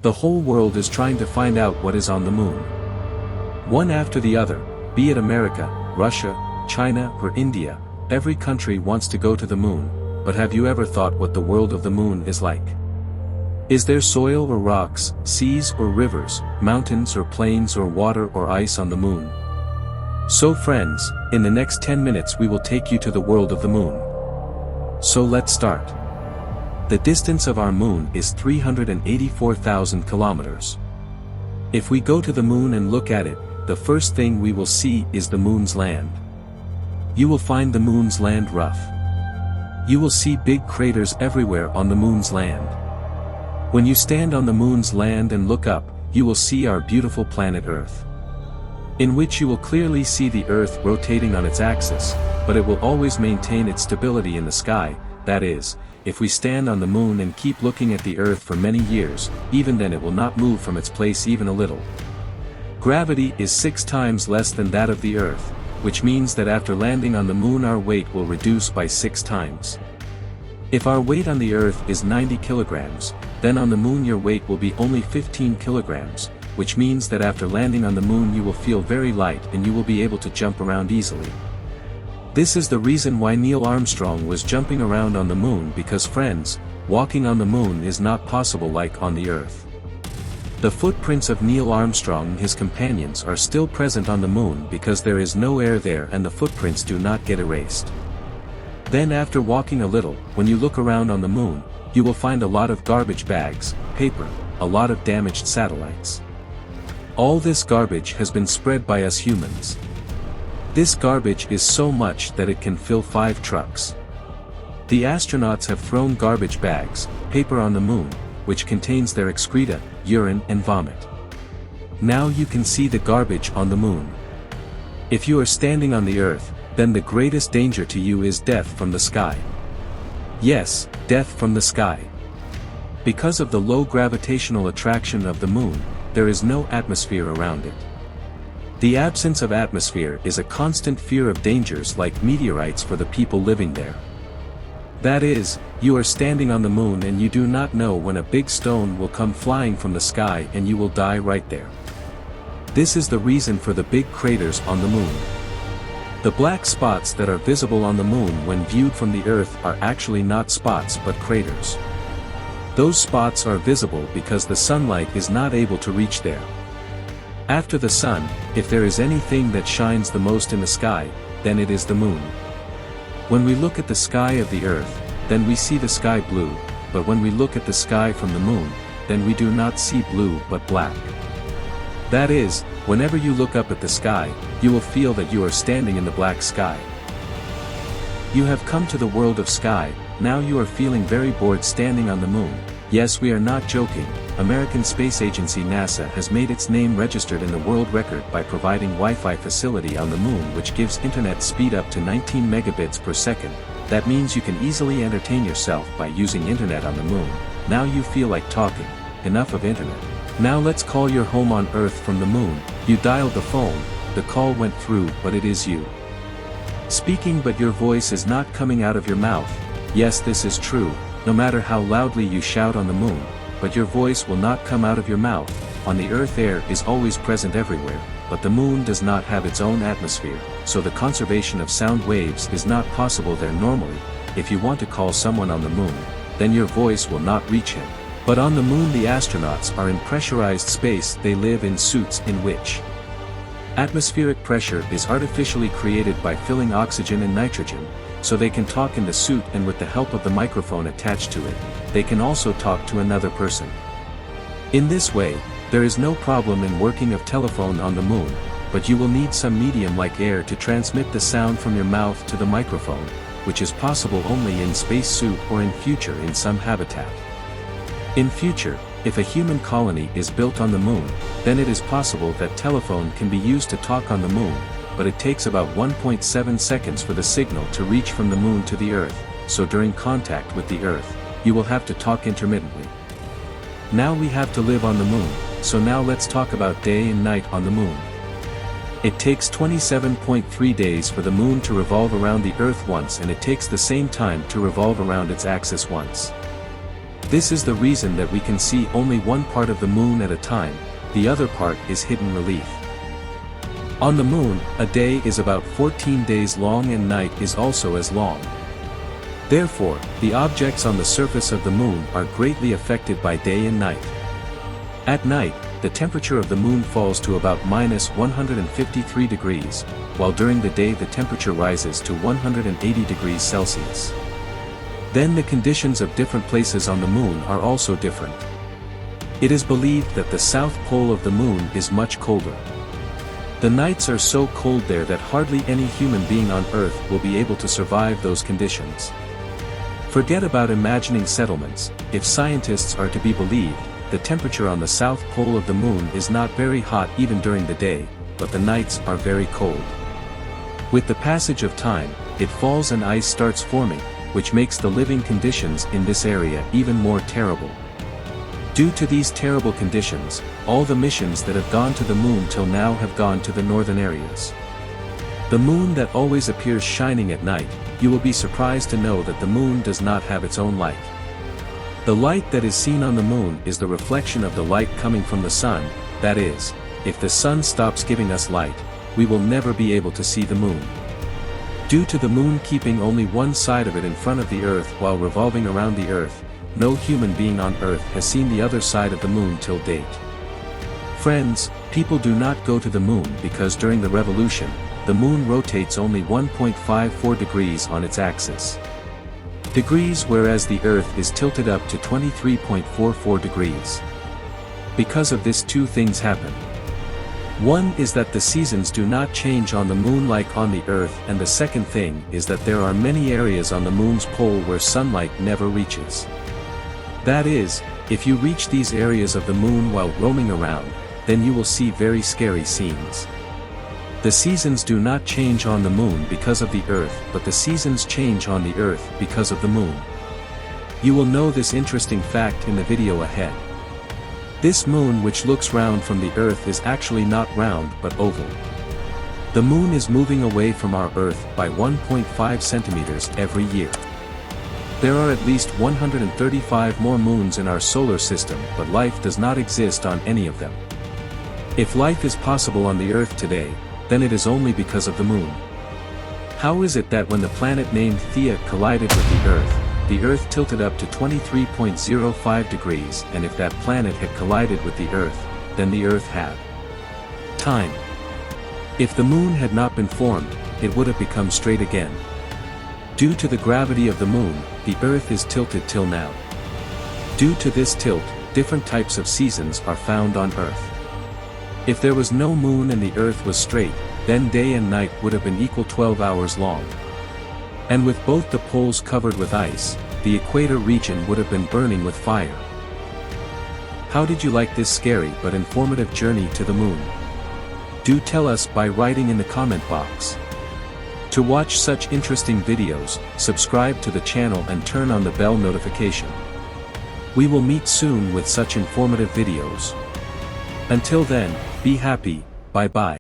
The whole world is trying to find out what is on the moon. One after the other, be it America, Russia, China or India, every country wants to go to the moon, but have you ever thought what the world of the moon is like? Is there soil or rocks, seas or rivers, mountains or plains or water or ice on the moon? So friends, in the next 10 minutes we will take you to the world of the moon. So let's start. The distance of our moon is 384,000 kilometers. If we go to the moon and look at it, the first thing we will see is the moon's land. You will find the moon's land rough. You will see big craters everywhere on the moon's land. When you stand on the moon's land and look up, you will see our beautiful planet Earth, in which you will clearly see the Earth rotating on its axis, but it will always maintain its stability in the sky. That is, if we stand on the moon and keep looking at the Earth for many years, even then it will not move from its place even a little. Gravity is 6 times less than that of the Earth, which means that after landing on the moon our weight will reduce by 6 times. If our weight on the Earth is 90 kilograms, then on the moon your weight will be only 15 kilograms, which means that after landing on the moon you will feel very light and you will be able to jump around easily. This is the reason why Neil Armstrong was jumping around on the moon, because friends, walking on the moon is not possible like on the Earth. The footprints of Neil Armstrong and his companions are still present on the moon because there is no air there and the footprints do not get erased. Then after walking a little, when you look around on the moon, you will find a lot of garbage bags, paper, a lot of damaged satellites. All this garbage has been spread by us humans. This garbage is so much that it can fill 5 trucks. The astronauts have thrown garbage bags, paper on the moon, which contains their excreta, urine and vomit. Now you can see the garbage on the moon. If you are standing on the Earth, then the greatest danger to you is death from the sky. Yes, death from the sky. Because of the low gravitational attraction of the moon, there is no atmosphere around it. The absence of atmosphere is a constant fear of dangers like meteorites for the people living there. That is, you are standing on the moon and you do not know when a big stone will come flying from the sky and you will die right there. This is the reason for the big craters on the moon. The black spots that are visible on the moon when viewed from the Earth are actually not spots but craters. Those spots are visible because the sunlight is not able to reach there. After the sun, if there is anything that shines the most in the sky, then it is the moon. When we look at the sky of the Earth, then we see the sky blue, but when we look at the sky from the moon, then we do not see blue but black. That is, whenever you look up at the sky, you will feel that you are standing in the black sky. You have come to the world of sky, now you are feeling very bored standing on the moon. Yes, we are not joking. American Space Agency NASA has made its name registered in the world record by providing Wi-Fi facility on the moon, which gives internet speed up to 19 megabits per second. That means you can easily entertain yourself by using internet on the moon. Now you feel like talking. Enough of internet. Now let's call your home on Earth from the moon. You dialed the phone, the call went through, but it is you speaking, but your voice is not coming out of your mouth. Yes, this is true. No matter how loudly you shout on the moon, but your voice will not come out of your mouth. On the Earth air is always present everywhere, but the moon does not have its own atmosphere, so the conservation of sound waves is not possible there normally. If you want to call someone on the moon, then your voice will not reach him. But on the moon the astronauts are in pressurized space, they live in suits in which atmospheric pressure is artificially created by filling oxygen and nitrogen, so they can talk in the suit, and with the help of the microphone attached to it, they can also talk to another person. In this way, there is no problem in working of telephone on the moon, but you will need some medium like air to transmit the sound from your mouth to the microphone, which is possible only in spacesuit or in future in some habitat. In future, if a human colony is built on the moon, then it is possible that telephone can be used to talk on the moon, but it takes about 1.7 seconds for the signal to reach from the moon to the Earth, so during contact with the Earth, you will have to talk intermittently. Now we have to live on the moon, so now let's talk about day and night on the moon. It takes 27.3 days for the moon to revolve around the Earth once, and it takes the same time to revolve around its axis once. This is the reason that we can see only one part of the moon at a time, the other part is hidden relief. On the moon, a day is about 14 days long and night is also as long. Therefore, the objects on the surface of the moon are greatly affected by day and night. At night, the temperature of the moon falls to about -153 degrees, while during the day the temperature rises to 180 degrees Celsius. Then the conditions of different places on the moon are also different. It is believed that the south pole of the moon is much colder. The nights are so cold there that hardly any human being on Earth will be able to survive those conditions. Forget about imagining settlements. If scientists are to be believed, the temperature on the south pole of the moon is not very hot even during the day, but the nights are very cold. With the passage of time, it falls and ice starts forming, which makes the living conditions in this area even more terrible. Due to these terrible conditions, all the missions that have gone to the moon till now have gone to the northern areas. The moon that always appears shining at night, you will be surprised to know that the moon does not have its own light. The light that is seen on the moon is the reflection of the light coming from the sun, that is, if the sun stops giving us light, we will never be able to see the moon. Due to the moon keeping only one side of it in front of the Earth while revolving around the Earth, no human being on Earth has seen the other side of the moon till date. Friends, people do not go to the moon because during the revolution, the moon rotates only 1.54 degrees on its axis. Whereas the Earth is tilted up to 23.44 degrees. Because of this, two things happen. One is that the seasons do not change on the moon like on the Earth, and the second thing is that there are many areas on the moon's pole where sunlight never reaches. That is, if you reach these areas of the moon while roaming around, then you will see very scary scenes. The seasons do not change on the moon because of the Earth, but the seasons change on the Earth because of the moon. You will know this interesting fact in the video ahead. This moon which looks round from the Earth is actually not round but oval. The moon is moving away from our Earth by 1.5 centimeters every year. There are at least 135 more moons in our solar system, but life does not exist on any of them. If life is possible on the Earth today, then it is only because of the moon. How is it that when the planet named Theia collided with the Earth tilted up to 23.05 degrees, and if that planet had collided with the Earth, then the Earth had time. If the moon had not been formed, it would have become straight again. Due to the gravity of the moon, the Earth is tilted till now. Due to this tilt, different types of seasons are found on Earth. If there was no moon and the Earth was straight, then day and night would have been equal 12 hours long. And with both the poles covered with ice, the equator region would have been burning with fire. How did you like this scary but informative journey to the moon? Do tell us by writing in the comment box. To watch such interesting videos, subscribe to the channel and turn on the bell notification. We will meet soon with such informative videos. Until then, be happy, bye bye.